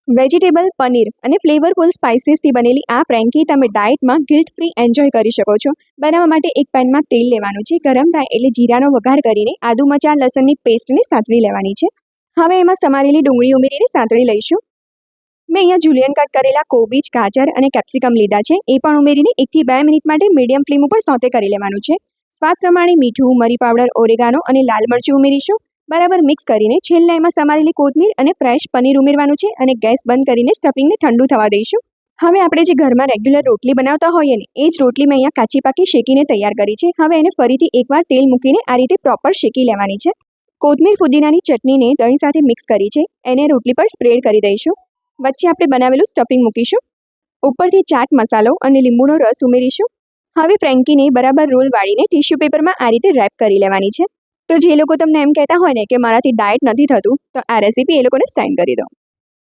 Vegetable, paneer અને flavourful સ્પાઇસીસથી બનેલી આ ફ્રેન્કી તમે ડાયટમાં ગિલ્ટ ફ્રી એન્જોય કરી શકો છો. બનાવવા માટે એક પેનમાં તેલ લેવાનું છે. ગરમ થાય એટલે જીરાનો વઘાર કરીને આદુ મરચાં લસણની પેસ્ટને સાંતળી લેવાની છે. હવે એમાં સમારેલી ડુંગળી ઉમેરીને સાંતળી લઈશું. મેં અહીંયા જુલિયન કટ કરેલા કોબીજ, ગાજર અને કેપ્સિકમ લીધા છે. એ પણ ઉમેરીને 1 થી 2 મિનિટ માટે મીડિયમ ફ્લેમ ઉપર સોતે કરી લેવાનું છે. સ્વાદ પ્રમાણે મીઠું, મરી પાવડર, ઓરેગાનો અને લાલ મરચું ઉમેરીશું. બરાબર મિક્સ કરીને છેલ્લે એમાં સમારેલી કોથમીર અને ફ્રેશ પનીર ઉમેરવાનું છે અને ગેસ બંધ કરીને સ્ટફિંગને ઠંડુ થવા દઈશું. હવે આપણે જે ઘરમાં રેગ્યુલર રોટલી બનાવતા હોઈએ ને એ જ રોટલી મેં અહીંયા કાચી પાકી શેકીને તૈયાર કરી છે. હવે એને ફરીથી એકવાર તેલ મૂકીને આ રીતે પ્રોપર શેકી લેવાની છે. કોથમીર ફુદીનાની ચટણીને દહીં સાથે મિક્સ કરી છે. એને રોટલી પર સ્પ્રેડ કરી દઈશું. વચ્ચે આપણે બનાવેલું સ્ટફિંગ મૂકીશું. ઉપરથી ચાટ મસાલો અને લીંબુનો રસ ઉમેરીશું. હવે ફ્રેન્કીને બરાબર રોલ વાળીને ટિશ્યુ પેપરમાં આ રીતે રેપ કરી લેવાની છે. તો જે લોકો તમને એમ કહેતા હોય ને કે મારાથી ડાયટ નથી થતું, તો આ રેસીપી એ લોકોને સેન્ડ કરી દો.